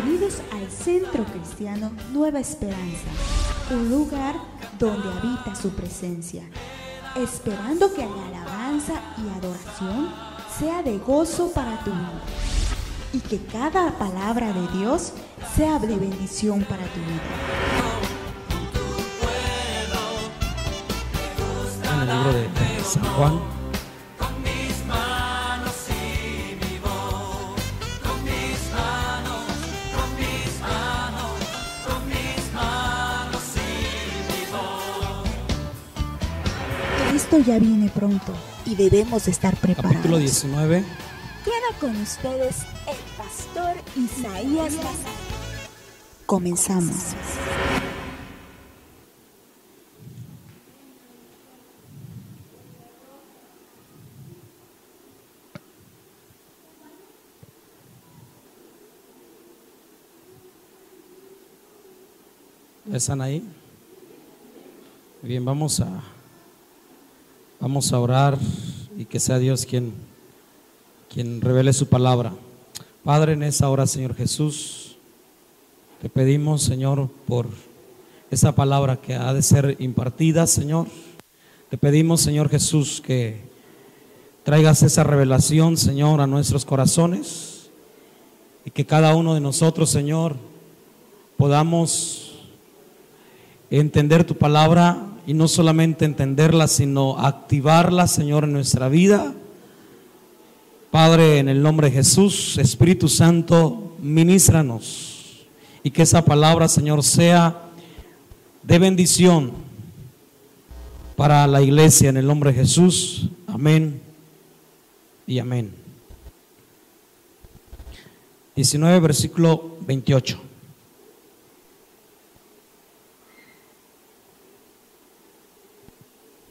Bienvenidos al Centro Cristiano Nueva Esperanza, un lugar donde habita su presencia, esperando que la alabanza y adoración sea de gozo para tu vida y que cada palabra de Dios sea de bendición para tu vida. En el libro de San Juan, Cristo ya viene pronto y debemos estar preparados. capítulo 19. Queda con ustedes el pastor Isaías Lazar. Comenzamos. ¿Están ahí? Bien, vamos a orar y que sea Dios quien revele su palabra. Padre, en esa hora, Señor Jesús, te pedimos, Señor, por esa palabra que ha de ser impartida, Señor. Te pedimos, Señor Jesús, que traigas esa revelación, Señor, a nuestros corazones y que cada uno de nosotros, Señor, podamos entender tu palabra y no solamente entenderla, sino activarla, Señor, en nuestra vida. Padre, en el nombre de Jesús, Espíritu Santo, ministranos y que esa palabra, Señor, sea de bendición para la iglesia, en el nombre de Jesús. Amén y amén. 19, versículo 28.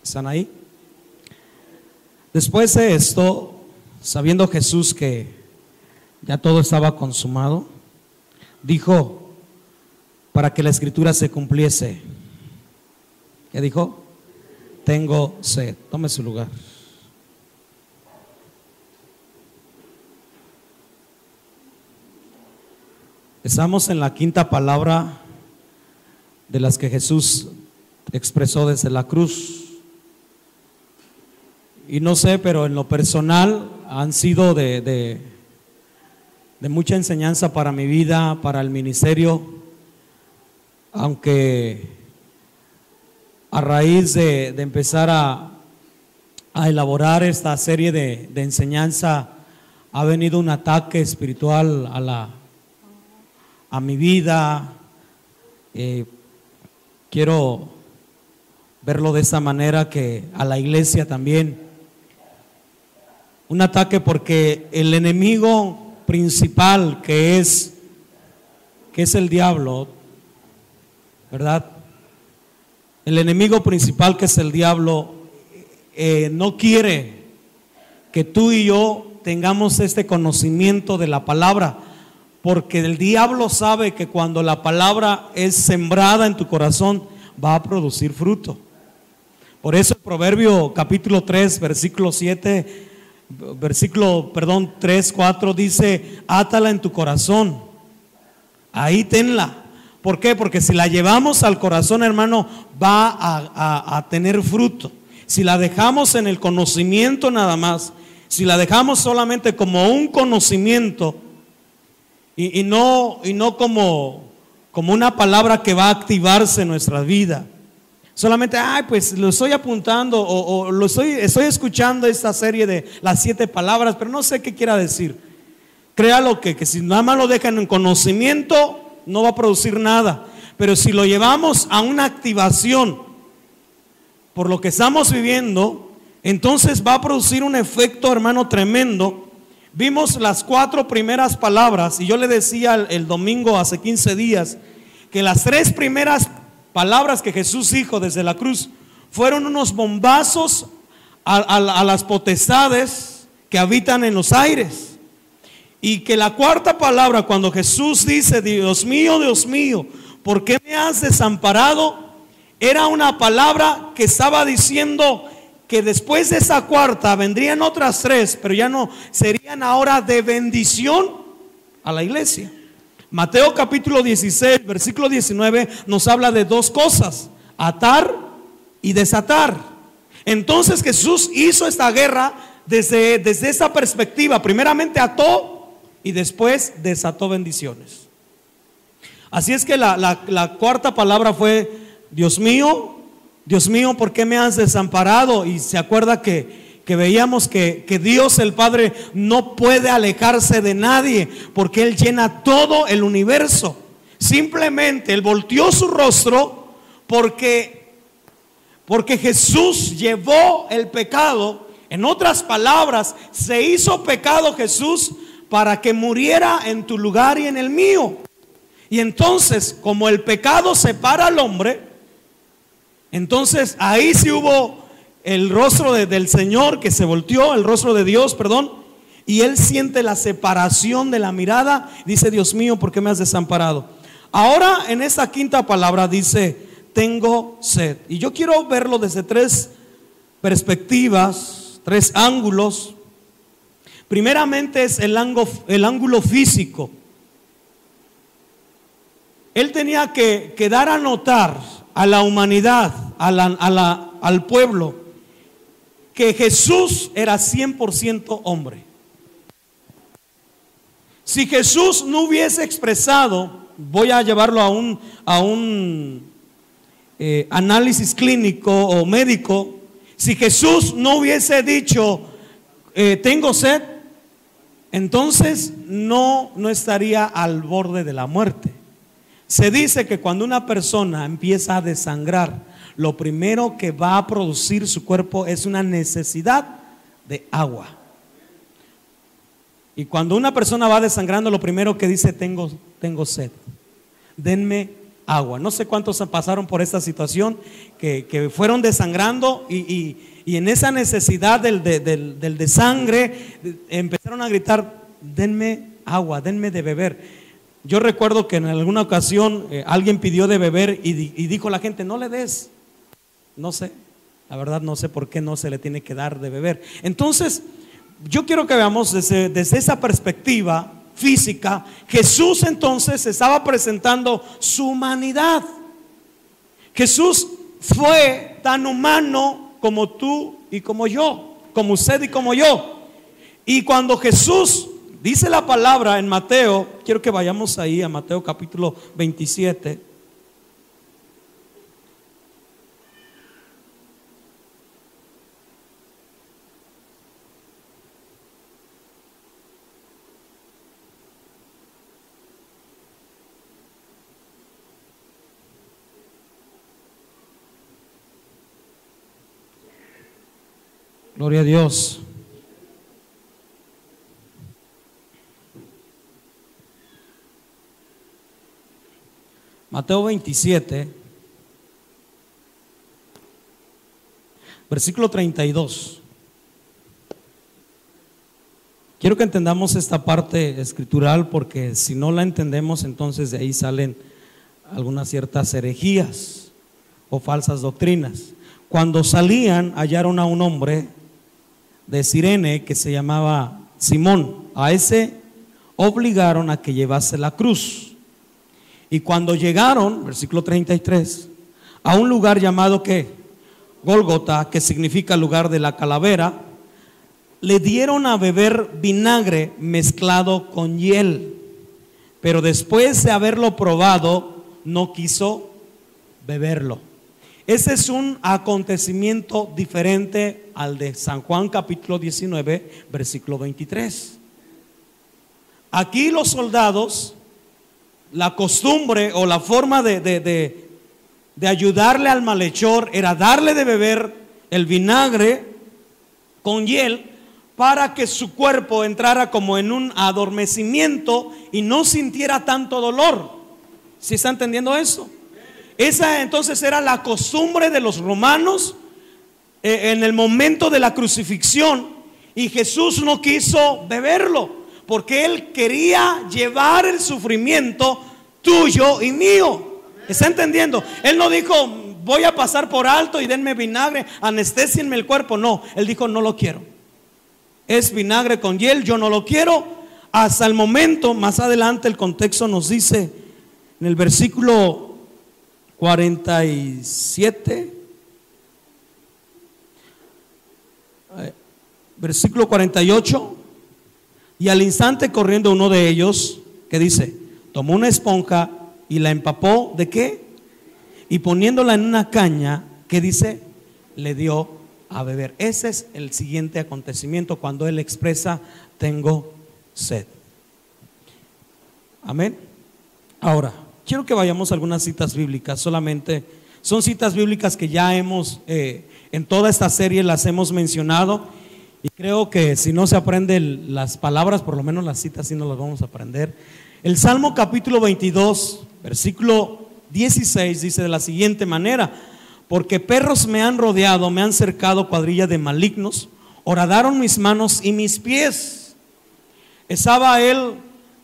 ¿Están ahí? Después de esto, sabiendo Jesús que ya todo estaba consumado, dijo, para que la escritura se cumpliese. ¿Qué dijo? Tengo sed. Tome su lugar. Estamos en la quinta palabra de las que Jesús expresó desde la cruz. Y no sé, pero en lo personal han sido de mucha enseñanza para mi vida, para el ministerio, aunque a raíz de empezar a elaborar esta serie de enseñanza ha venido un ataque espiritual a mi vida. Quiero verlo de esa manera, que a la iglesia también. Un ataque porque el enemigo principal que es el diablo, ¿verdad? El enemigo principal que es el diablo no quiere que tú y yo tengamos este conocimiento de la palabra, porque el diablo sabe que cuando la palabra es sembrada en tu corazón va a producir fruto. Por eso el Proverbio capítulo 3 versículo 3, 4 dice, átala en tu corazón, ahí tenla. ¿Por qué? Porque si la llevamos al corazón, hermano, va a tener fruto. Si la dejamos en el conocimiento nada más, si la dejamos solamente como un conocimiento y no como una palabra que va a activarse en nuestra vida, solamente, pues lo estoy apuntando o estoy escuchando esta serie de las 7 palabras, pero no sé qué quiera decir. Créalo que si nada más lo dejan en conocimiento, no va a producir nada. Pero si lo llevamos a una activación por lo que estamos viviendo, entonces va a producir un efecto, hermano, tremendo. Vimos las 4 primeras palabras y yo le decía el domingo hace 15 días que las 3 primeras palabras que Jesús dijo desde la cruz fueron unos bombazos a las potestades que habitan en los aires, y que la 4ª palabra, cuando Jesús dice, Dios mío, ¿por qué me has desamparado?, era una palabra que estaba diciendo que después de esa 4ª vendrían otras 3, pero ya no serían ahora de bendición a la iglesia. Mateo capítulo 16, versículo 19 nos habla de dos cosas: atar y desatar. Entonces Jesús hizo esta guerra desde esa perspectiva. Primeramente ató y después desató bendiciones. Así es que la cuarta palabra fue: Dios mío, ¿por qué me has desamparado? Y se acuerda que veíamos que Dios el Padre no puede alejarse de nadie, porque Él llena todo el universo. Simplemente Él volteó su rostro porque Jesús llevó el pecado. En otras palabras, se hizo pecado Jesús para que muriera en tu lugar y en el mío. Y entonces, como el pecado separa al hombre, entonces ahí sí hubo el rostro del Señor que se volteó, el rostro de Dios, perdón, y Él siente la separación de la mirada. Dice: Dios mío, ¿por qué me has desamparado? Ahora en esta quinta palabra dice: tengo sed. Y yo quiero verlo desde tres perspectivas, tres ángulos. Primeramente es el ángulo físico. Él tenía que dar a notar a la humanidad, al pueblo, que Jesús era 100% hombre. Si Jesús no hubiese expresado, voy a llevarlo a un análisis clínico o médico, si Jesús no hubiese dicho tengo sed, entonces no estaría al borde de la muerte. Se dice que cuando una persona empieza a desangrar, lo primero que va a producir su cuerpo es una necesidad de agua. Y cuando una persona va desangrando, lo primero que dice: tengo sed, denme agua. No sé cuántos pasaron por esta situación, que fueron desangrando y en esa necesidad del desangre empezaron a gritar: denme agua, denme de beber. Yo recuerdo que en alguna ocasión alguien pidió de beber y dijo la gente: no le des. No sé, la verdad no sé por qué no se le tiene que dar de beber. Entonces, yo quiero que veamos desde esa perspectiva física. Jesús entonces estaba presentando su humanidad. Jesús fue tan humano como tú y como yo, como usted y como yo. Y cuando Jesús dice la palabra en Mateo, quiero que vayamos ahí a Mateo capítulo 27. Gloria a Dios. Mateo 27, versículo 32. Quiero que entendamos esta parte escritural, porque si no la entendemos, entonces de ahí salen algunas ciertas herejías o falsas doctrinas. Cuando salían, hallaron a un hombre de Cirene que se llamaba Simón. A ese obligaron a que llevase la cruz. Y cuando llegaron, versículo 33, a un lugar llamado ¿qué? Gólgota, que significa lugar de la calavera, le dieron a beber vinagre mezclado con hiel. Pero después de haberlo probado, no quiso beberlo. Ese es un acontecimiento diferente al de San Juan capítulo 19, versículo 23. Aquí los soldados, la costumbre o la forma de ayudarle al malhechor era darle de beber el vinagre con hiel para que su cuerpo entrara como en un adormecimiento y no sintiera tanto dolor. ¿Sí está entendiendo eso? Esa entonces era la costumbre de los romanos en el momento de la crucifixión, y Jesús no quiso beberlo porque Él quería llevar el sufrimiento tuyo y mío. ¿Está entendiendo? Él no dijo: voy a pasar por alto y denme vinagre, anestesienme el cuerpo. No, Él dijo: no lo quiero. Es vinagre con hiel, yo no lo quiero. hasta el momento, más adelante el contexto nos dice en el versículo 47, versículo 48, y al instante corriendo uno de ellos, que dice, tomó una esponja y la empapó, ¿de qué? Y poniéndola en una caña, que dice, le dio a beber. Ese es el siguiente acontecimiento cuando él expresa, tengo sed. Amén. Ahora, quiero que vayamos a algunas citas bíblicas. Solamente son citas bíblicas que ya hemos, en toda esta serie las hemos mencionado. Y creo que si no se aprenden las palabras, por lo menos las citas sí nos las vamos a aprender. El Salmo capítulo 22, versículo 16 dice de la siguiente manera: porque perros me han rodeado, me han cercado cuadrilla de malignos, horadaron mis manos y mis pies. Estaba él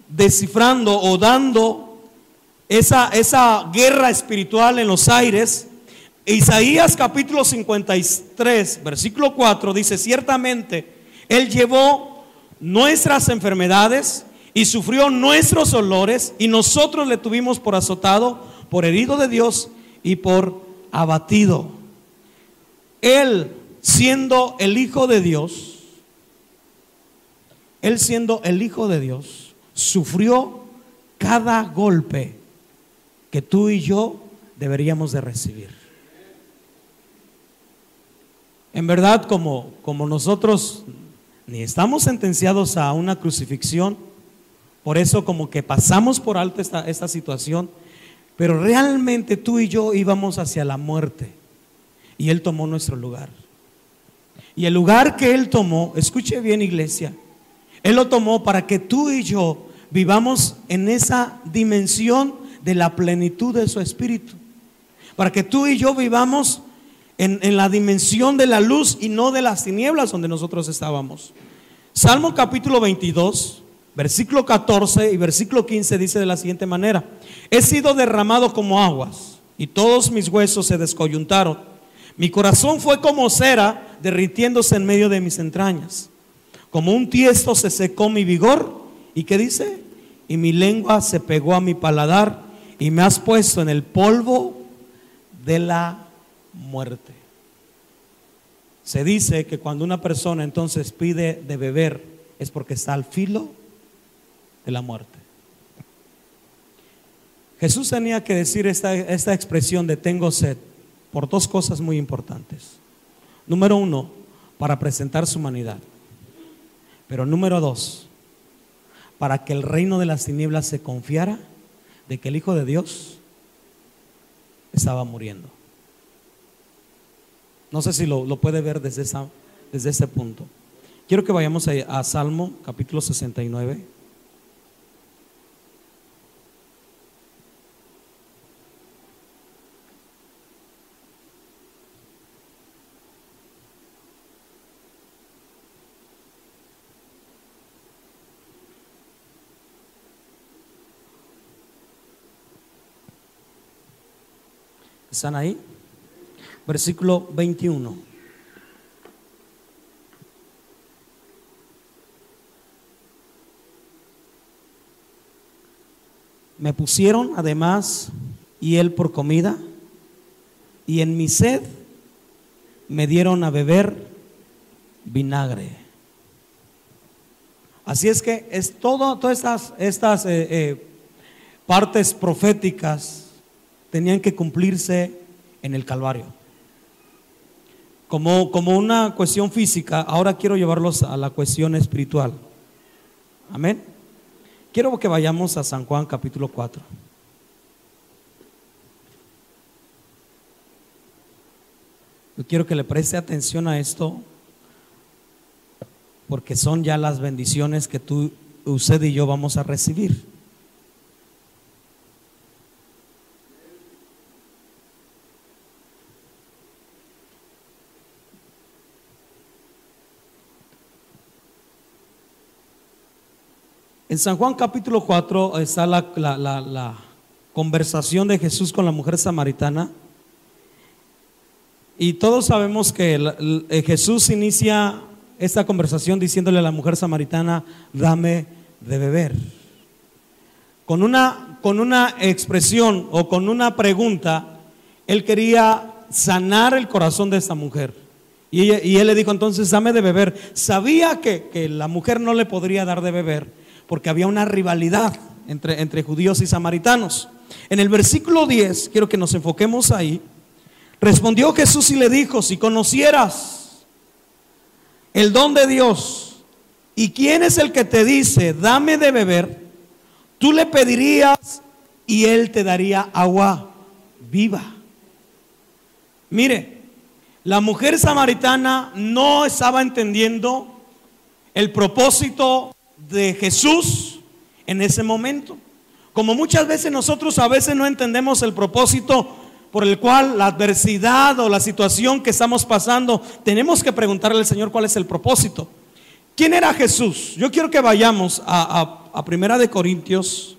descifrando o dando esa guerra espiritual en los aires. Isaías capítulo 53 versículo 4 dice, ciertamente él llevó nuestras enfermedades y sufrió nuestros dolores, y nosotros le tuvimos por azotado, por herido de Dios y por abatido. Él siendo el Hijo de Dios, él siendo el Hijo de Dios, sufrió cada golpe que tú y yo deberíamos de recibir. En verdad, como nosotros ni estamos sentenciados a una crucifixión, por eso como que pasamos por alto esta situación, pero realmente tú y yo íbamos hacia la muerte, y Él tomó nuestro lugar. Y el lugar que Él tomó, escuche bien, iglesia, Él lo tomó para que tú y yo vivamos en esa dimensión de la plenitud de su Espíritu, para que tú y yo vivamos en la dimensión de la luz y no de las tinieblas donde nosotros estábamos. Salmo capítulo 22 versículo 14 y versículo 15 dice de la siguiente manera: he sido derramado como aguas y todos mis huesos se descoyuntaron, mi corazón fue como cera derritiéndose en medio de mis entrañas, como un tiesto se secó mi vigor. ¿Y qué dice? Y mi lengua se pegó a mi paladar, y me has puesto en el polvo de la muerte. Se dice que cuando una persona entonces pide de beber es porque está al filo de la muerte. Jesús tenía que decir esta expresión de tengo sed por dos cosas muy importantes. Número uno, para presentar su humanidad, pero número dos, para que el reino de las tinieblas se confiara de que el Hijo de Dios estaba muriendo. No sé si lo puede ver desde ese punto. Quiero que vayamos a Salmo capítulo 69. ¿Están ahí? Versículo 21. Me pusieron además hiel por comida, y en mi sed me dieron a beber vinagre. Así es que todas estas partes proféticas tenían que cumplirse en el Calvario. Como una cuestión física, ahora quiero llevarlos a la cuestión espiritual. Amén. Quiero que vayamos a San Juan capítulo 4. Yo quiero que le preste atención a esto, porque son ya las bendiciones que usted y yo vamos a recibir. En San Juan capítulo 4 está la conversación de Jesús con la mujer samaritana. Y todos sabemos que Jesús inicia esta conversación diciéndole a la mujer samaritana: dame de beber. Con una expresión o con una pregunta, él quería sanar el corazón de esta mujer. Y él le dijo, entonces dame de beber. Sabía que la mujer no le podría dar de beber porque había una rivalidad entre judíos y samaritanos. En el versículo 10, quiero que nos enfoquemos ahí. Respondió Jesús y le dijo, si conocieras el don de Dios y quién es el que te dice, dame de beber, tú le pedirías y él te daría agua viva. Mire, la mujer samaritana no estaba entendiendo el propósito de Jesús en ese momento. Como muchas veces nosotros a veces no entendemos el propósito por el cual la adversidad o la situación que estamos pasando, tenemos que preguntarle al Señor cuál es el propósito. ¿Quién era Jesús? Yo quiero que vayamos a Primera de Corintios,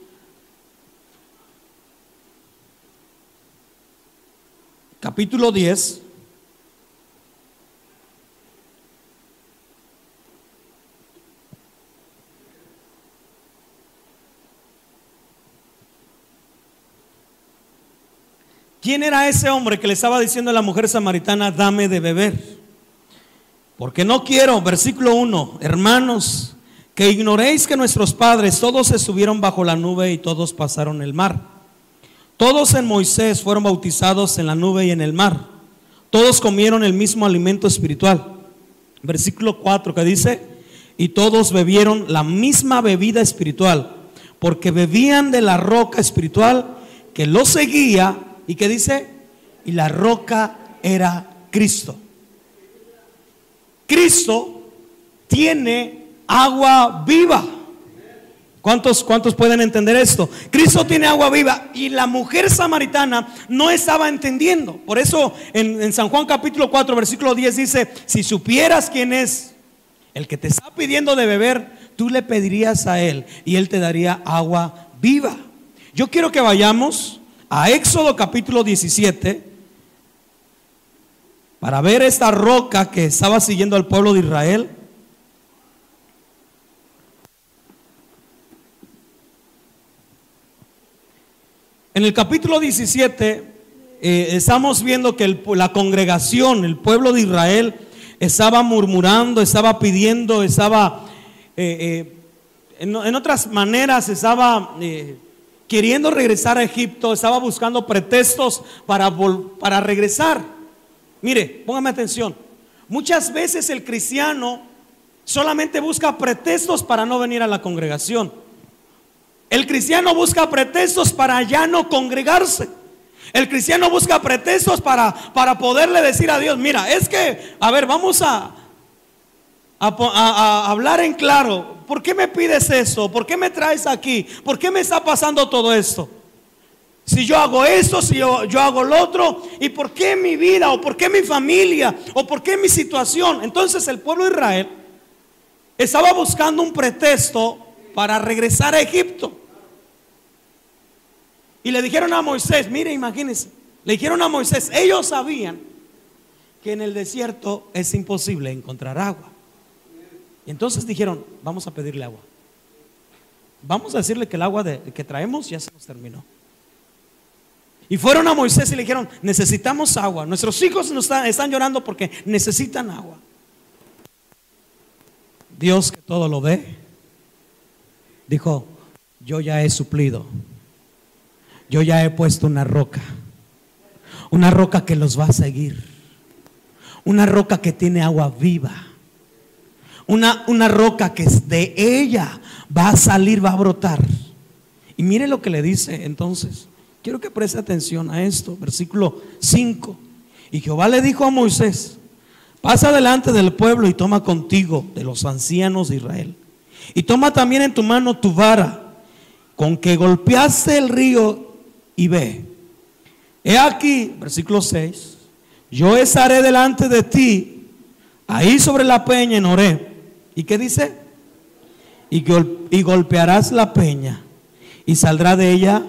capítulo 10. ¿Quién era ese hombre que le estaba diciendo a la mujer samaritana, dame de beber? Porque no quiero, versículo 1, hermanos, que ignoréis que nuestros padres todos se subieron bajo la nube y todos pasaron el mar. Todos en Moisés fueron bautizados en la nube y en el mar. Todos comieron el mismo alimento espiritual. Versículo 4 que dice, y todos bebieron la misma bebida espiritual, porque bebían de la roca espiritual que los seguía. ¿Y qué dice? Y la roca era Cristo. Cristo tiene agua viva. ¿Cuántos pueden entender esto? Cristo tiene agua viva y la mujer samaritana no estaba entendiendo. Por eso en San Juan capítulo 4 versículo 10 dice, si supieras quién es el que te está pidiendo de beber, tú le pedirías a él y él te daría agua viva. Yo quiero que vayamos a Éxodo capítulo 17 para ver esta roca que estaba siguiendo al pueblo de Israel. En el capítulo 17 estamos viendo que la congregación, el pueblo de Israel, estaba murmurando, estaba pidiendo, estaba en otras maneras estaba queriendo regresar a Egipto, estaba buscando pretextos para regresar. Mire, póngame atención. Muchas veces el cristiano solamente busca pretextos para no venir a la congregación. El cristiano busca pretextos para ya no congregarse. El cristiano busca pretextos para poderle decir a Dios, mira, es que, a ver, vamos a hablar en claro. ¿Por qué me pides eso? ¿Por qué me traes aquí? ¿Por qué me está pasando todo esto? Si yo hago esto, si yo hago lo otro, ¿y por qué mi vida? ¿O por qué mi familia? ¿O por qué mi situación? Entonces el pueblo de Israel estaba buscando un pretexto para regresar a Egipto. Y le dijeron a Moisés, mire, imagínense, le dijeron a Moisés, ellos sabían que en el desierto es imposible encontrar agua. Y entonces dijeron, vamos a pedirle agua. Vamos a decirle que el agua que traemos ya se nos terminó. Y fueron a Moisés y le dijeron, necesitamos agua. Nuestros hijos están llorando porque necesitan agua. Dios, que todo lo ve, dijo, yo ya he suplido. Yo ya he puesto una roca que los va a seguir. Una roca que tiene agua viva. Una roca que de ella va a salir, va a brotar. Y mire lo que le dice entonces. Quiero que preste atención a esto. Versículo 5. Y Jehová le dijo a Moisés, pasa delante del pueblo y toma contigo de los ancianos de Israel. Y toma también en tu mano tu vara, con que golpeaste el río, y ve. He aquí, versículo 6, yo estaré delante de ti, ahí sobre la peña en Horeb. ¿Y qué dice? Y golpearás la peña, y saldrá de ella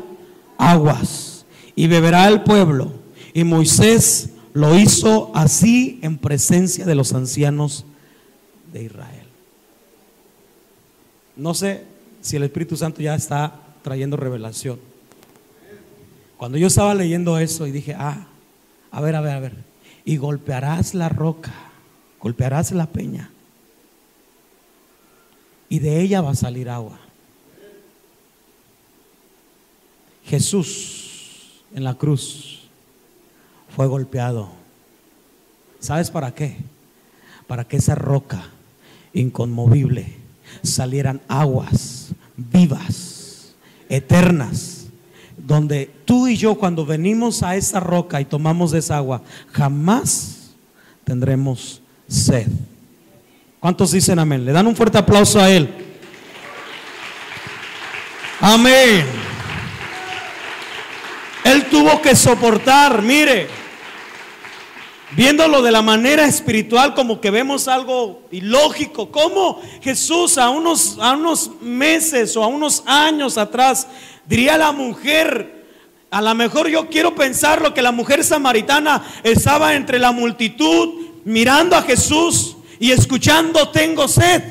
aguas, y beberá el pueblo. Y Moisés lo hizo así en presencia de los ancianos de Israel. No sé si el Espíritu Santo ya está trayendo revelación? Cuando yo estaba leyendo eso y dije, a ver, y golpearás la roca, golpearás la peña, y de ella va a salir agua. Jesús en la cruz fue golpeado. ¿Sabes para qué? Para que esa roca inconmovible salieran aguas vivas, eternas, donde tú y yo, cuando venimos a esa roca y tomamos de esa agua, jamás tendremos sed. ¿Cuántos dicen amén? Le dan un fuerte aplauso a Él. Amén. Él tuvo que soportar, mire, viéndolo de la manera espiritual, como que vemos algo ilógico. ¿Cómo Jesús a unos meses o a unos años atrás diría a la mujer? A lo mejor yo quiero pensar que la mujer samaritana estaba entre la multitud mirando a Jesús y escuchando: tengo sed.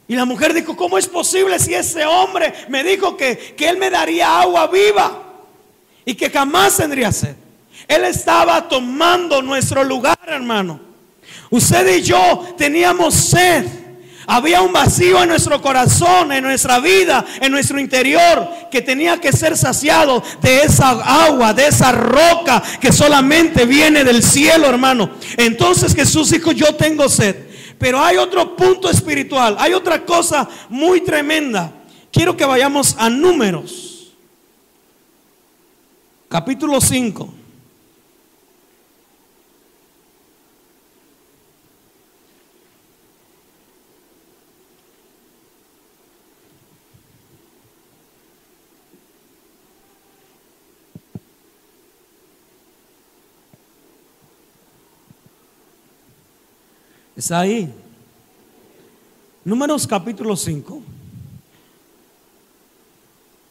Y la mujer dijo: ¿cómo es posible si ese hombre me dijo que él me daría agua viva y que jamás tendría sed? Él estaba tomando nuestro lugar, hermano. Usted y yo teníamos sed. Había un vacío en nuestro corazón, en nuestra vida, en nuestro interior, que tenía que ser saciado de esa agua, de esa roca que solamente viene del cielo, hermano. Entonces Jesús dijo: yo tengo sed. Pero hay otro punto espiritual, hay otra cosa muy tremenda. Quiero que vayamos a Números, capítulo 5. Está ahí. Números capítulo 5.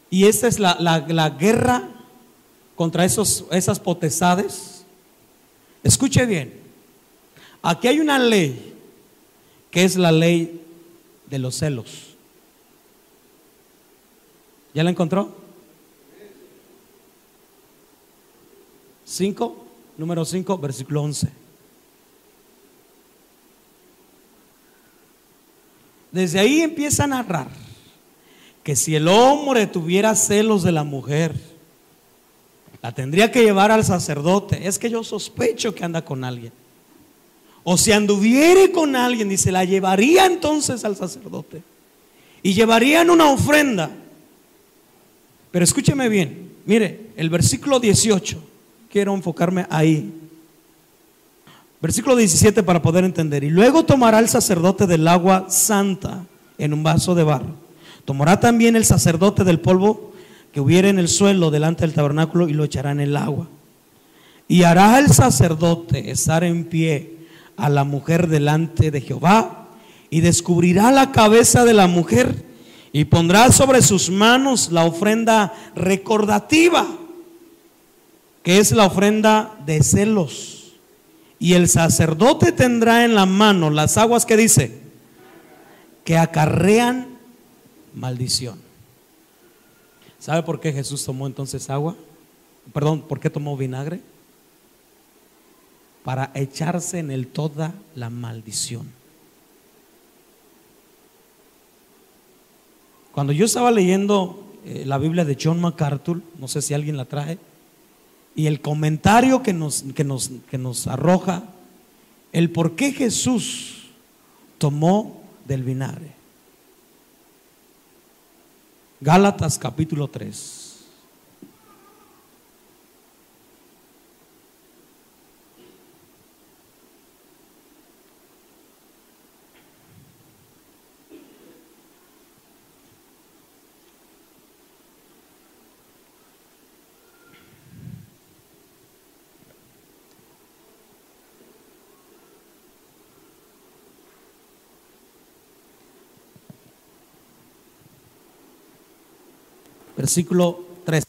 Y esta es la guerra contra esas potestades. Escuche bien. Aquí hay una ley, que es la ley de los celos. ¿Ya la encontró? 5, número 5, versículo 11. Desde ahí empieza a narrar que si el hombre tuviera celos de la mujer, la tendría que llevar al sacerdote. Es que yo sospecho que anda con alguien. O si anduviere con alguien, dice, la llevaría entonces al sacerdote y llevarían una ofrenda. Pero escúcheme bien, mire, el versículo 18, quiero enfocarme ahí. Versículo 17 para poder entender. Y luego tomará el sacerdote del agua santa en un vaso de barro. Tomará también el sacerdote del polvo que hubiere en el suelo delante del tabernáculo y lo echará en el agua. Y hará el sacerdote estar en pie a la mujer delante de Jehová y descubrirá la cabeza de la mujer y pondrá sobre sus manos la ofrenda recordativa, que es la ofrenda de celos. Y el sacerdote tendrá en la mano las aguas que dice que acarrean maldición. ¿Sabe por qué Jesús tomó entonces agua? Perdón, ¿por qué tomó vinagre? Para echarse en él toda la maldición. Cuando yo estaba leyendo la Biblia de John MacArthur, no sé si alguien la trae, y el comentario que nos arroja el por qué Jesús tomó del vinagre. Gálatas capítulo 3. Versículo 13.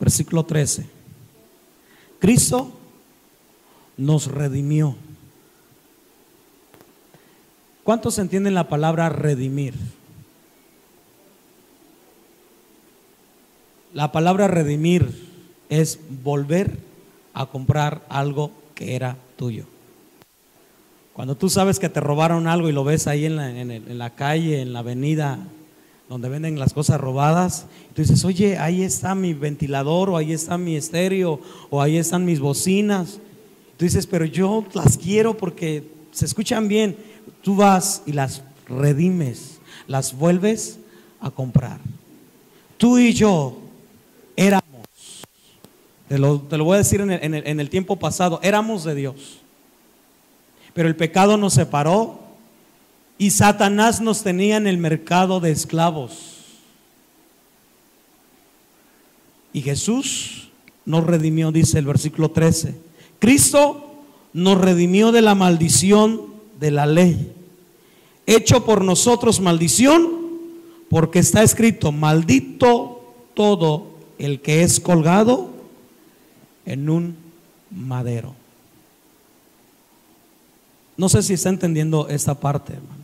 Versículo 13. Cristo nos redimió ¿Cuántos entienden la palabra redimir? La palabra redimir es volver a comprar algo que era tuyo. Cuando tú sabes que te robaron algo y lo ves ahí en la calle, en la avenida donde venden las cosas robadas, tú dices, oye, ahí está mi ventilador, o ahí está mi estéreo, o ahí están mis bocinas. Tú dices, pero yo las quiero porque se escuchan bien. Tú vas y las redimes, las vuelves a comprar. Tú y yo éramos, te lo voy a decir en el tiempo pasado, éramos de Dios. Pero el pecado nos separó y Satanás nos tenía en el mercado de esclavos. Y Jesús nos redimió, dice el versículo 13. Cristo nos redimió de la maldición de la ley, hecho por nosotros maldición, porque está escrito, maldito todo el que es colgado en un madero. No sé si está entendiendo esta parte, hermano.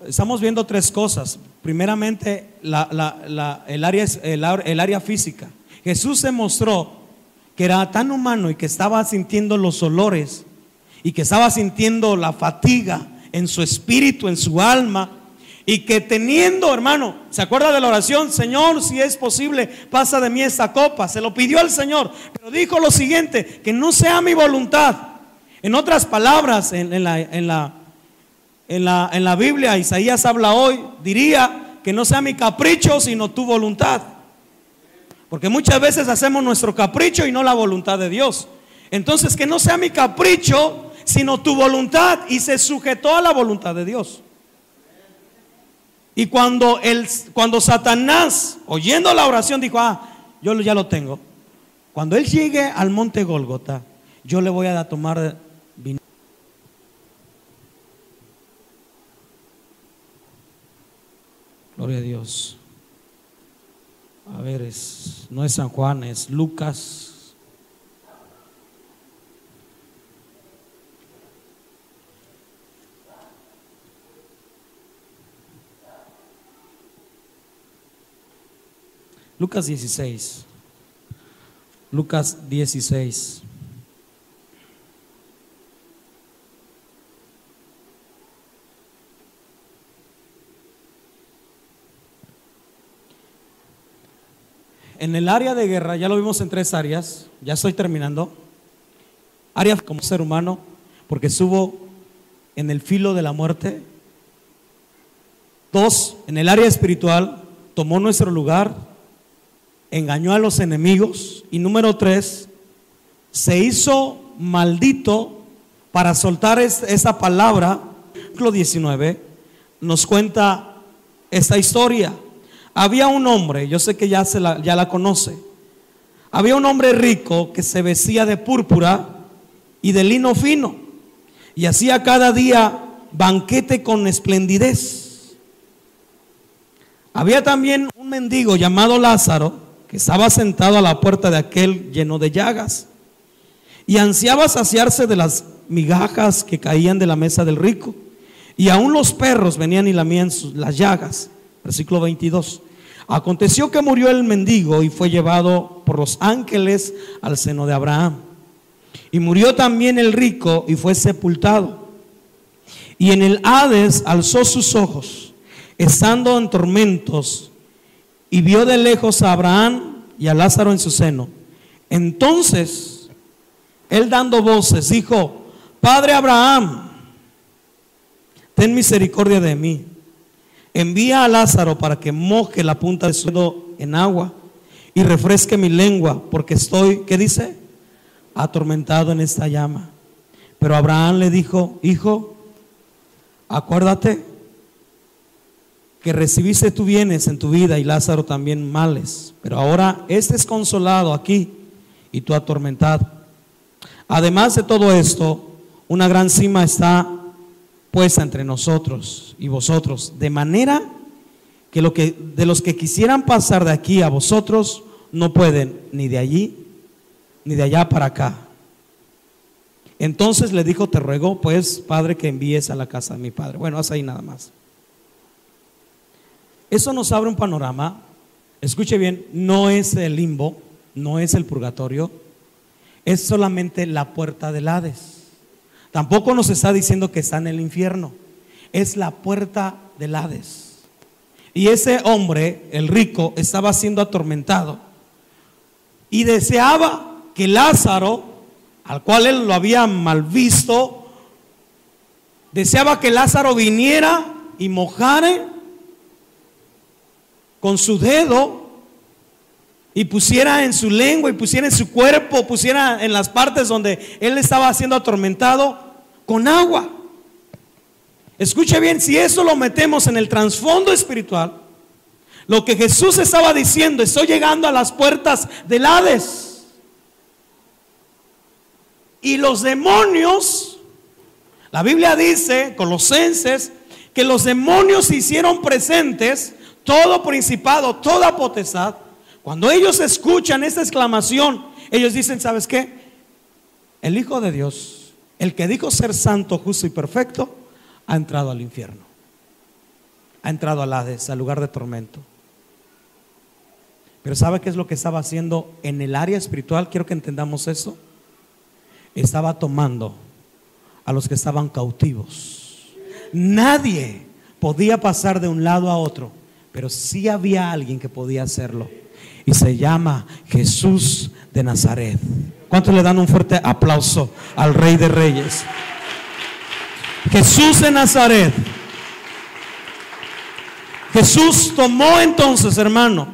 Estamos viendo tres cosas. Primeramente, el área física. Jesús se mostró que era tan humano y que estaba sintiendo los olores y que estaba sintiendo la fatiga en su espíritu, en su alma, y que teniendo, hermano, ¿se acuerda de la oración? Señor, si es posible, pasa de mí esta copa. Se lo pidió al Señor, pero dijo lo siguiente, que no sea mi voluntad. En otras palabras, en la Biblia, Isaías habla hoy, diría que no sea mi capricho, sino tu voluntad. Porque muchas veces hacemos nuestro capricho y no la voluntad de Dios. Entonces, que no sea mi capricho, sino tu voluntad. Y se sujetó a la voluntad de Dios. Y cuando Satanás, oyendo la oración, dijo, yo ya lo tengo. Cuando él llegue al monte Gólgota, yo le voy a dar tomar vino. Gloria a Dios. A ver, no es San Juan, es Lucas. Lucas 16. Lucas 16. En el área de guerra, ya lo vimos en tres áreas, ya estoy terminando. Área como ser humano, porque estuvo en el filo de la muerte. 2, en el área espiritual, tomó nuestro lugar, engañó a los enemigos. Y número 3, se hizo maldito para soltar esa palabra. Versículo 19 nos cuenta esta historia. Había un hombre, yo sé que ya la conoce. Había un hombre rico que se vestía de púrpura y de lino fino, y hacía cada día banquete con esplendidez. Había también un mendigo llamado Lázaro, que estaba sentado a la puerta de aquel lleno de llagas, y ansiaba saciarse de las migajas que caían de la mesa del rico, y aún los perros venían y lamían las llagas. Versículo 22. Aconteció que murió el mendigo y fue llevado por los ángeles al seno de Abraham. Y murió también el rico y fue sepultado. Y en el Hades alzó sus ojos, estando en tormentos, y vio de lejos a Abraham y a Lázaro en su seno. Entonces él, dando voces, dijo: Padre Abraham, ten misericordia de mí. Envía a Lázaro para que moje la punta de su dedo en agua y refresque mi lengua, porque estoy, ¿qué dice? Atormentado en esta llama. Pero Abraham le dijo: Hijo, acuérdate que recibiste tus bienes en tu vida y Lázaro también males, pero ahora este es consolado aquí y tú atormentado. Además de todo esto, una gran cima está puesta entre nosotros y vosotros, de manera que de los que quisieran pasar de aquí a vosotros no pueden, ni de allí ni de allá para acá. Entonces le dijo: te ruego pues, padre, que envíes a la casa de mi padre. Bueno, hasta ahí nada más. Eso nos abre un panorama. Escuche bien, no es el limbo, no es el purgatorio, es solamente la puerta del Hades. Tampoco nos está diciendo que está en el infierno, es la puerta del Hades. Y ese hombre, el rico, estaba siendo atormentado y deseaba que Lázaro, al cual él lo había mal visto, deseaba que Lázaro viniera y mojara con su dedo y pusiera en su lengua y pusiera en su cuerpo, pusiera en las partes donde él estaba siendo atormentado con agua. Escuche bien, si eso lo metemos en el trasfondo espiritual, lo que Jesús estaba diciendo: estoy llegando a las puertas del Hades. Y los demonios, la Biblia dice, Colosenses, que los demonios se hicieron presentes, todo principado, toda potestad. Cuando ellos escuchan esta exclamación, ellos dicen: ¿sabes qué? El Hijo de Dios, el que dijo ser santo, justo y perfecto, ha entrado al infierno, ha entrado al Hades, al lugar de tormento. Pero ¿sabe qué es lo que estaba haciendo en el área espiritual? Quiero que entendamos eso. Estaba tomando a los que estaban cautivos. Nadie podía pasar de un lado a otro, pero sí había alguien que podía hacerlo, y se llama Jesús de Nazaret. ¿Cuántos le dan un fuerte aplauso al Rey de Reyes? Jesús de Nazaret. Jesús tomó entonces, hermano,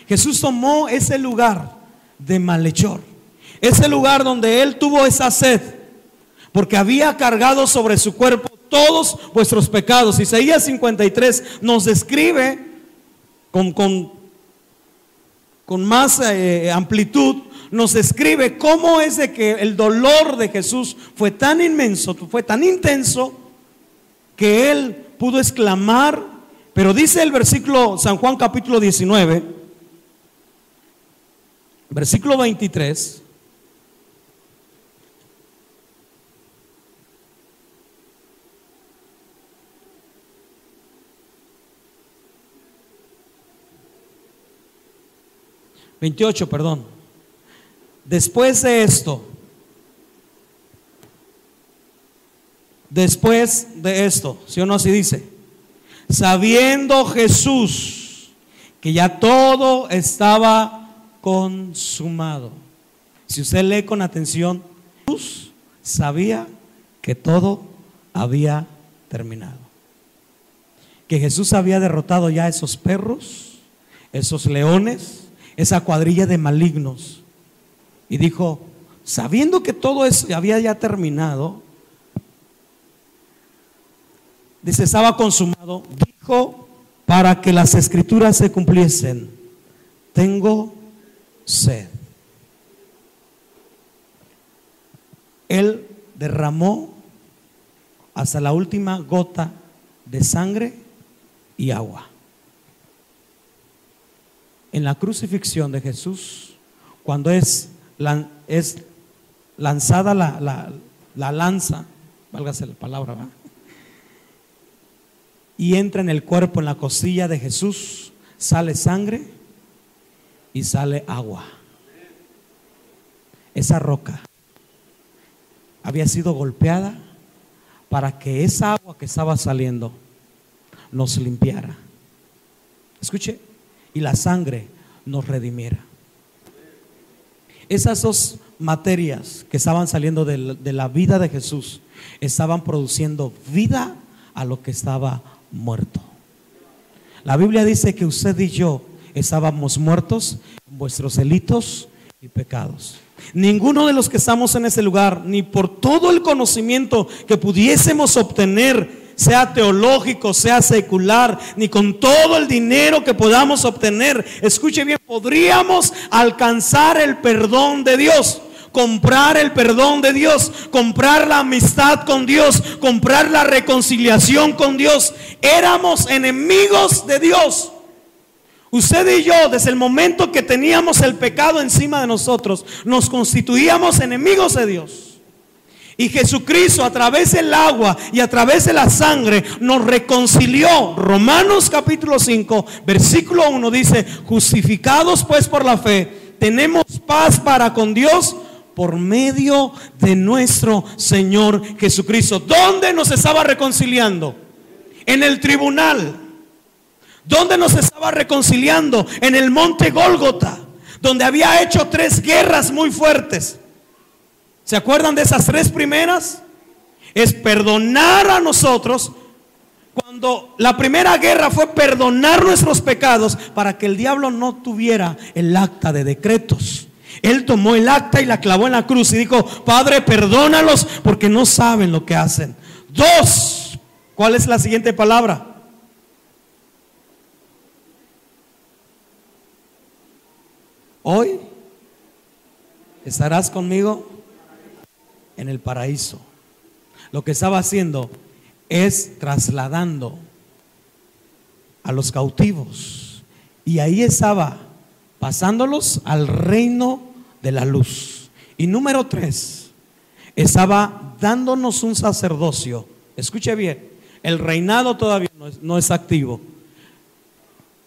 Jesús tomó ese lugar de malhechor, ese lugar donde él tuvo esa sed, porque había cargado sobre su cuerpo todos vuestros pecados. Isaías 53 nos describe con más amplitud, nos describe cómo es de que el dolor de Jesús fue tan inmenso, fue tan intenso, que él pudo exclamar. Pero dice el versículo, San Juan capítulo 19, versículo 23: después de esto, ¿sí o no? Así dice: sabiendo Jesús que ya todo estaba consumado. Si usted lee con atención, Jesús sabía que todo había terminado, que Jesús había derrotado ya esos perros, esos leones, esa cuadrilla de malignos. Y dijo, sabiendo que todo eso había ya terminado, dice, estaba consumado, dijo, para que las escrituras se cumpliesen: tengo sed. Él derramó hasta la última gota de sangre y agua. En la crucifixión de Jesús, cuando es lanzada la lanza, válgase la palabra, ¿verdad?, y entra en el cuerpo, en la costilla de Jesús, sale sangre y sale agua. Esa roca había sido golpeada para que esa agua que estaba saliendo nos limpiara. Escuche, y la sangre nos redimiera. Esas dos materias que estaban saliendo de la vida de Jesús estaban produciendo vida a lo que estaba muerto. La Biblia dice que usted y yo estábamos muertos en vuestros delitos y pecados. Ninguno de los que estamos en ese lugar, ni por todo el conocimiento que pudiésemos obtener, sea teológico, sea secular, ni con todo el dinero que podamos obtener, escuche bien, podríamos alcanzar el perdón de Dios, comprar el perdón de Dios, comprar la amistad con Dios, comprar la reconciliación con Dios. Éramos enemigos de Dios. Usted y yo, desde el momento que teníamos el pecado encima de nosotros, nos constituíamos enemigos de Dios. Y Jesucristo a través del agua y a través de la sangre nos reconcilió. Romanos capítulo 5 versículo 1 dice: justificados pues por la fe, tenemos paz para con Dios por medio de nuestro Señor Jesucristo. ¿Dónde nos estaba reconciliando? En el tribunal. ¿Dónde nos estaba reconciliando? En el monte Gólgota, donde había hecho 3 guerras muy fuertes. ¿Se acuerdan de esas 3 primeras? Es perdonar a nosotros. Cuando la primera guerra fue perdonar nuestros pecados para que el diablo no tuviera el acta de decretos. Él tomó el acta y la clavó en la cruz y dijo: Padre, perdónalos porque no saben lo que hacen. 2, ¿cuál es la siguiente palabra? Hoy estarás conmigo en el paraíso. Lo que estaba haciendo es trasladando a los cautivos, y ahí estaba pasándolos al reino de la luz. Y número 3, estaba dándonos un sacerdocio. Escuche bien, el reinado todavía no es activo.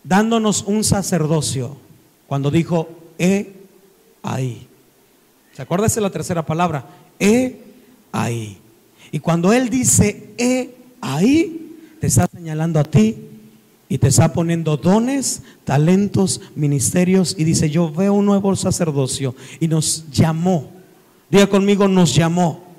Dándonos un sacerdocio cuando dijo: ahí. ¿Se acuerda de la tercera palabra? Ahí. Y cuando Él dice ahí, te está señalando a ti y te está poniendo dones, talentos, ministerios, y dice: yo veo un nuevo sacerdocio. Y nos llamó. Diga conmigo: nos llamó.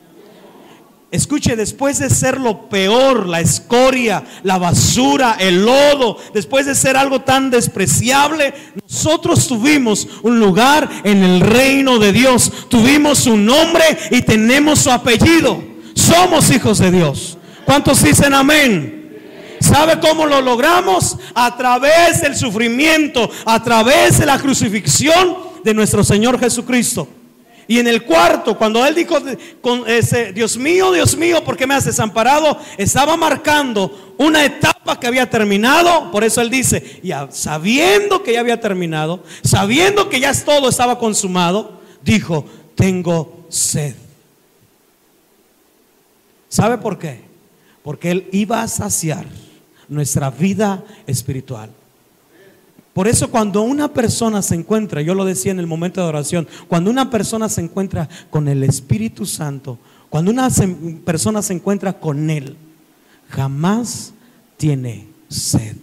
Escuche, después de ser lo peor, la escoria, la basura, el lodo, después de ser algo tan despreciable, nosotros tuvimos un lugar en el reino de Dios. Tuvimos su nombre y tenemos su apellido. Somos hijos de Dios. ¿Cuántos dicen amén? ¿Sabe cómo lo logramos? A través del sufrimiento, a través de la crucifixión de nuestro Señor Jesucristo. Y en el cuarto, cuando Él dijo: Dios mío, ¿por qué me has desamparado?, estaba marcando una etapa que había terminado. Por eso Él dice: ya sabiendo que ya había terminado, sabiendo que ya todo estaba consumado, dijo: tengo sed. ¿Sabe por qué? Porque Él iba a saciar nuestra vida espiritual. Por eso cuando una persona se encuentra, yo lo decía en el momento de oración, cuando una persona se encuentra con el Espíritu Santo, cuando una persona se encuentra con Él, jamás tiene sed.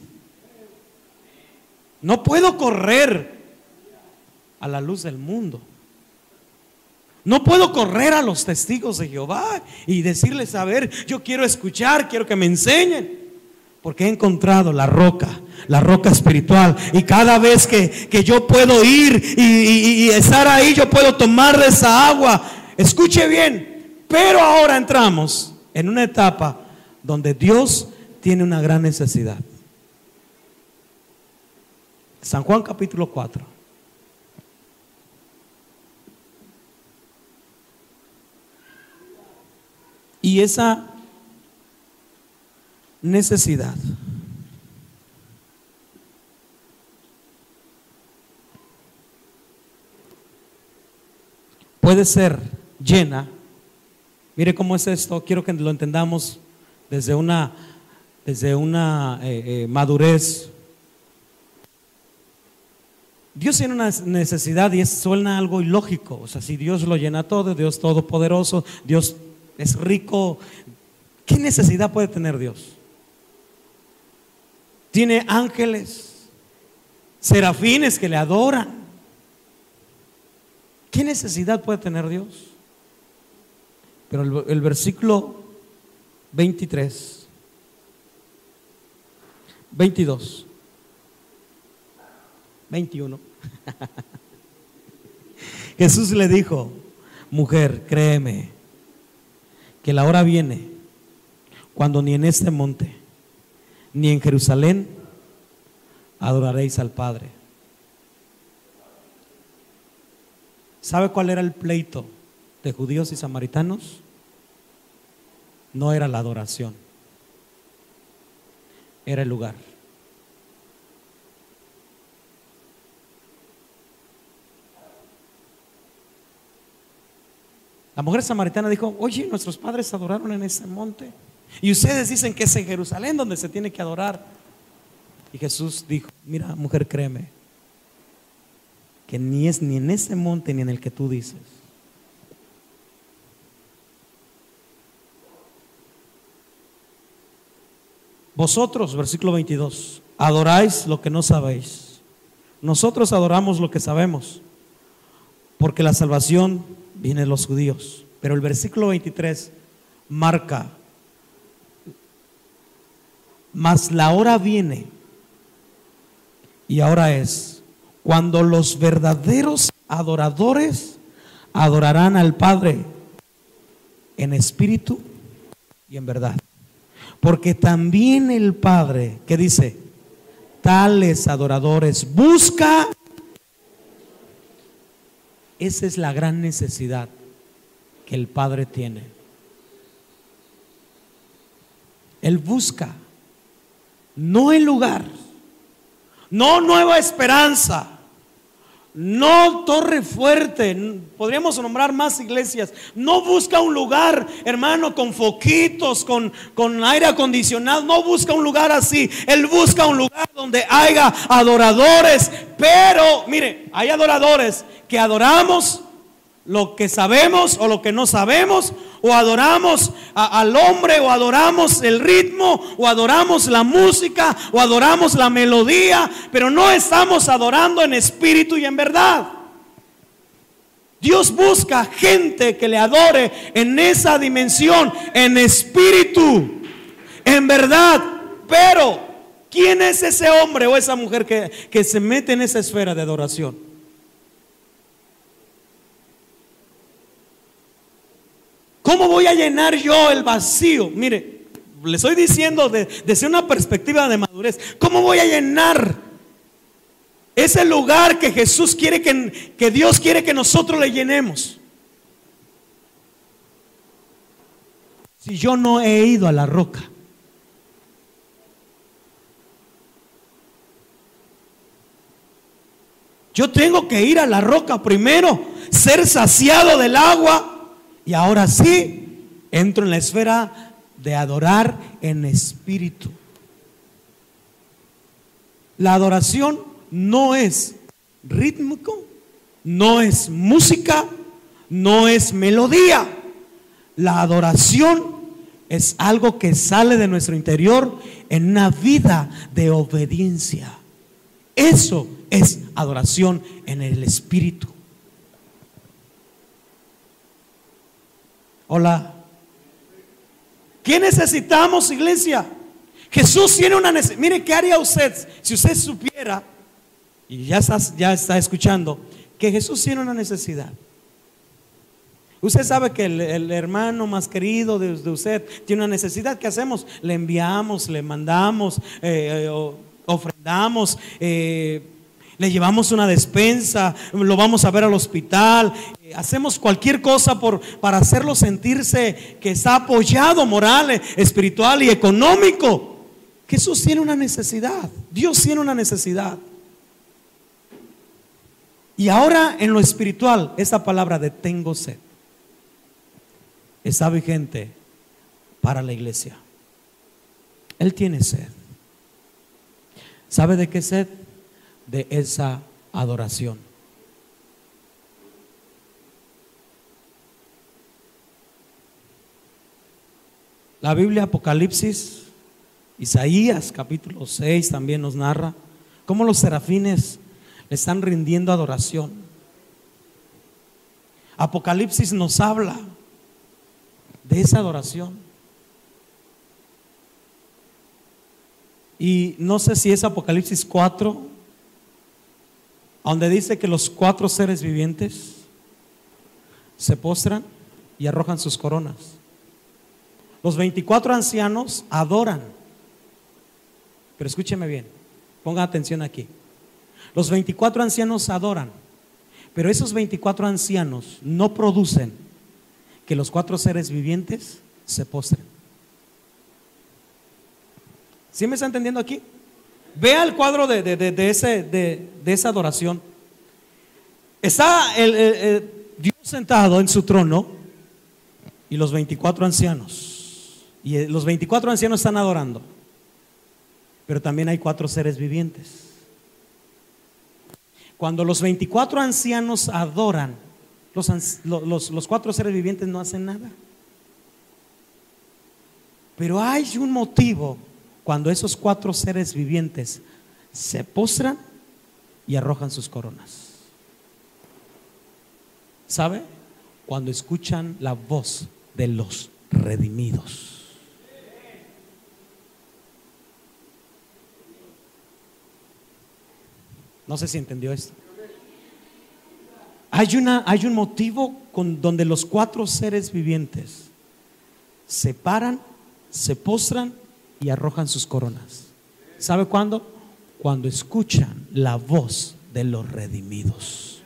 No puedo correr a la luz del mundo. No puedo correr a los testigos de Jehová y decirles: a ver, yo quiero escuchar, quiero que me enseñen. Porque he encontrado la roca espiritual. Y cada vez que yo puedo ir y estar ahí, yo puedo tomar de esa agua. Escuche bien. Pero ahora entramos en una etapa donde Dios tiene una gran necesidad. San Juan capítulo 4. Y esa necesidad puede ser llena. Mire cómo es esto. Quiero que lo entendamos desde una madurez. Dios tiene una necesidad y suena algo ilógico. O sea, si Dios lo llena todo, Dios todopoderoso, Dios es rico, ¿qué necesidad puede tener Dios? Tiene ángeles, serafines que le adoran. ¿Qué necesidad puede tener Dios? Pero el versículo 23, 22, 21 Jesús le dijo: mujer, créeme que la hora viene cuando ni en este monte ni en Jerusalén adoraréis al Padre. ¿Sabe cuál era el pleito de judíos y samaritanos? No era la adoración, era el lugar. La mujer samaritana dijo: oye, nuestros padres adoraron en ese monte y ustedes dicen que es en Jerusalén donde se tiene que adorar. Y Jesús dijo: mira, mujer, créeme, que ni es ni en ese monte ni en el que tú dices. Vosotros, versículo 22, adoráis lo que no sabéis. Nosotros adoramos lo que sabemos, porque la salvación viene de los judíos. Pero el versículo 23 marca: mas la hora viene, y ahora es, cuando los verdaderos adoradores adorarán al Padre en espíritu y en verdad. Porque también el Padre, ¿qué dice? Tales adoradores busca. Esa es la gran necesidad que el Padre tiene. Él busca, no el lugar, no Nueva Esperanza, no Torre Fuerte, podríamos nombrar más iglesias. No busca un lugar, hermano, con foquitos, con aire acondicionado. No busca un lugar así. Él busca un lugar donde haya adoradores. Pero, mire, hay adoradores que adoramos lo que sabemos o lo que no sabemos, o adoramos al hombre, o adoramos el ritmo, o adoramos la música, o adoramos la melodía, pero no estamos adorando en espíritu y en verdad. Dios busca gente que le adore en esa dimensión, en espíritu, en verdad. Pero ¿quién es ese hombre o esa mujer que se mete en esa esfera de adoración? ¿Cómo voy a llenar yo el vacío? Mire, le estoy diciendo desde una perspectiva de madurez. ¿Cómo voy a llenar ese lugar que Jesús quiere que Dios quiere que nosotros le llenemos? Si yo no he ido a la roca. Yo tengo que ir a la roca primero, ser saciado del agua. Y ahora sí, entro en la esfera de adorar en espíritu. La adoración no es rítmico, no es música, no es melodía. La adoración es algo que sale de nuestro interior en una vida de obediencia. Eso es adoración en el espíritu. Hola. ¿Qué necesitamos, iglesia? Jesús tiene una necesidad. Mire, ¿qué haría usted si usted supiera, y ya está escuchando, que Jesús tiene una necesidad? Usted sabe que el hermano más querido de usted tiene una necesidad. ¿Qué hacemos? Le enviamos, le mandamos, ofrendamos, le llevamos una despensa, lo vamos a ver al hospital, hacemos cualquier cosa para hacerlo sentirse que está apoyado moral, espiritual y económico. Jesús tiene una necesidad, Dios tiene una necesidad. Y ahora en lo espiritual, esa palabra de tengo sed está vigente para la iglesia. Él tiene sed. ¿Sabe de qué sed? De esa adoración. La Biblia, Apocalipsis, Isaías capítulo 6 también nos narra cómo los serafines le están rindiendo adoración. Apocalipsis nos habla de esa adoración. Y no sé si es Apocalipsis 4, donde dice que los 4 seres vivientes se postran y arrojan sus coronas. Los 24 ancianos adoran. Pero escúcheme bien, ponga atención aquí. Los 24 ancianos adoran, pero esos 24 ancianos no producen que los 4 seres vivientes se postren. ¿Sí me está entendiendo aquí? Vea el cuadro de esa adoración. Está Dios sentado en su trono y los 24 ancianos. Y los 24 ancianos están adorando. Pero también hay 4 seres vivientes. Cuando los 24 ancianos adoran, los 4 seres vivientes no hacen nada. Pero hay un motivo cuando esos 4 seres vivientes se postran y arrojan sus coronas. ¿Sabe? Cuando escuchan la voz de los redimidos. No sé si entendió esto. Hay un motivo donde los 4 seres vivientes se paran, se postran y arrojan sus coronas. ¿Sabe cuándo? Cuando escuchan la voz de los redimidos.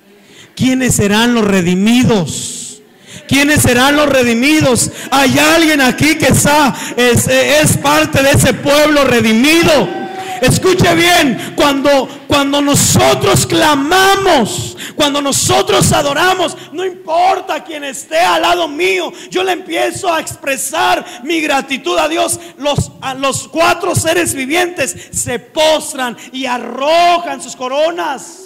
¿Quiénes serán los redimidos? ¿Quiénes serán los redimidos? Hay alguien aquí que es parte de ese pueblo redimido. Escuche bien, cuando nosotros clamamos, cuando nosotros adoramos, no importa quién esté al lado mío, yo le empiezo a expresar mi gratitud a Dios. Los 4 seres vivientes se postran y arrojan sus coronas.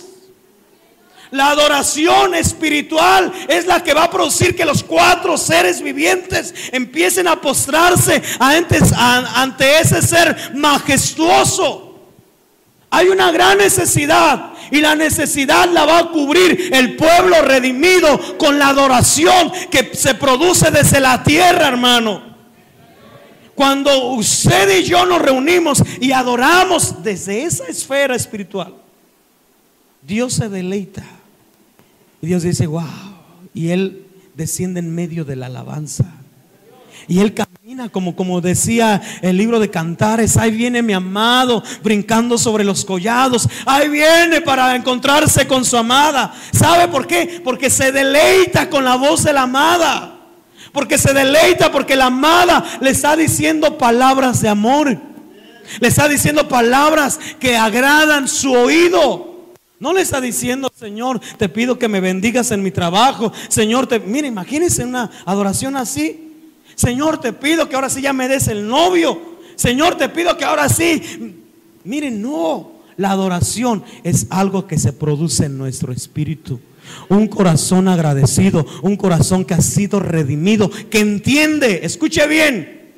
La adoración espiritual es la que va a producir que los 4 seres vivientes empiecen a postrarse ante ese ser majestuoso. Hay una gran necesidad, y la necesidad la va a cubrir el pueblo redimido con la adoración que se produce desde la tierra, hermano. Cuando usted y yo nos reunimos y adoramos desde esa esfera espiritual, Dios se deleita. Y Dios dice, wow. Y Él desciende en medio de la alabanza. Y Él camina como decía el libro de Cantares. Ahí viene mi amado brincando sobre los collados. Ahí viene para encontrarse con su amada. ¿Sabe por qué? Porque se deleita con la voz de la amada. Porque se deleita porque la amada le está diciendo palabras de amor. Le está diciendo palabras que agradan su oído. No le está diciendo, Señor, te pido que me bendigas en mi trabajo. Señor, mire, imagínense una adoración así. Señor, te pido que ahora sí ya me des el novio. Señor, te pido que ahora sí. Miren, no. La adoración es algo que se produce en nuestro espíritu. Un corazón agradecido, un corazón que ha sido redimido, que entiende, escuche bien,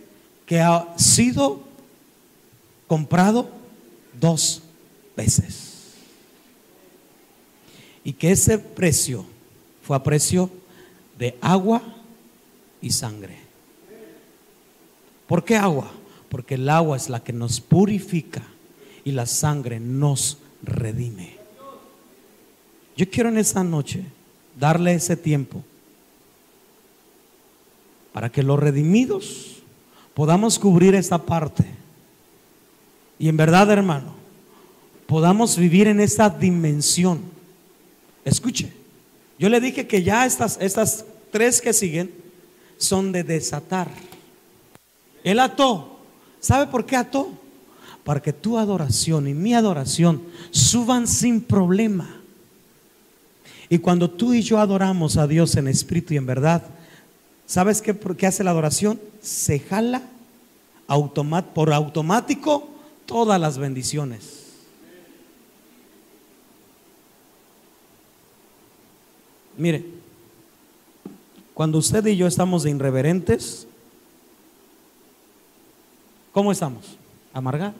que ha sido comprado 2 veces. Y que ese precio fue a precio de agua y sangre. ¿Por qué agua? Porque el agua es la que nos purifica y la sangre nos redime. Yo quiero en esta noche darle ese tiempo para que los redimidos podamos cubrir esta parte. Y en verdad, hermano, podamos vivir en esta dimensión. Escuche, yo le dije que ya estas 3 que siguen son de desatar. Él ató. ¿Sabe por qué ató? Para que tu adoración y mi adoración suban sin problema. Y cuando tú y yo adoramos a Dios en espíritu y en verdad, ¿sabes qué hace la adoración? Se jala por automático todas las bendiciones. Mire, cuando usted y yo estamos de irreverentes, ¿cómo estamos? Amargados.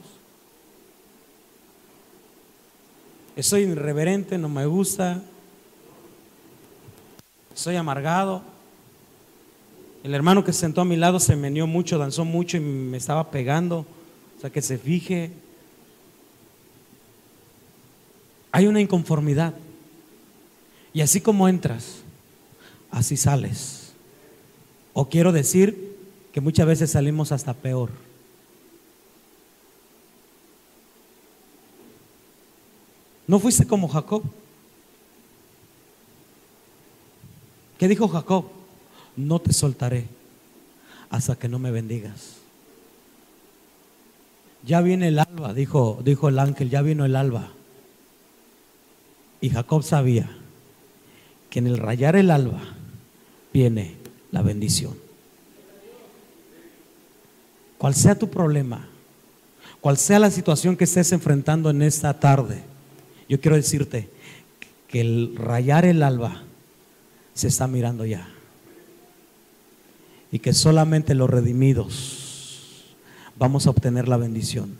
Soy irreverente, no me gusta. Soy amargado. El hermano que se sentó a mi lado se meneó mucho, danzó mucho y me estaba pegando. O sea, que se fije. Hay una inconformidad. Y así como entras, así sales. O quiero decir que muchas veces salimos hasta peor. ¿No fuiste como Jacob? ¿Qué dijo Jacob? No te soltaré hasta que no me bendigas. Ya viene el alba, dijo el ángel, ya vino el alba. Y Jacob sabía que en el rayar el alba viene la bendición. Cual sea tu problema, cual sea la situación que estés enfrentando en esta tarde, yo quiero decirte que el rayar el alba se está mirando ya. Y que solamente los redimidos vamos a obtener la bendición.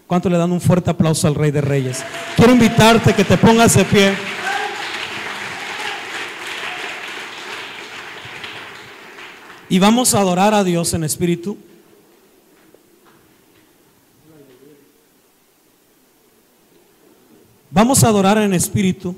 ¿Cuánto le dan un fuerte aplauso al Rey de Reyes? Quiero invitarte que te pongas de pie. Y vamos a adorar a Dios en espíritu. Vamos a adorar en espíritu.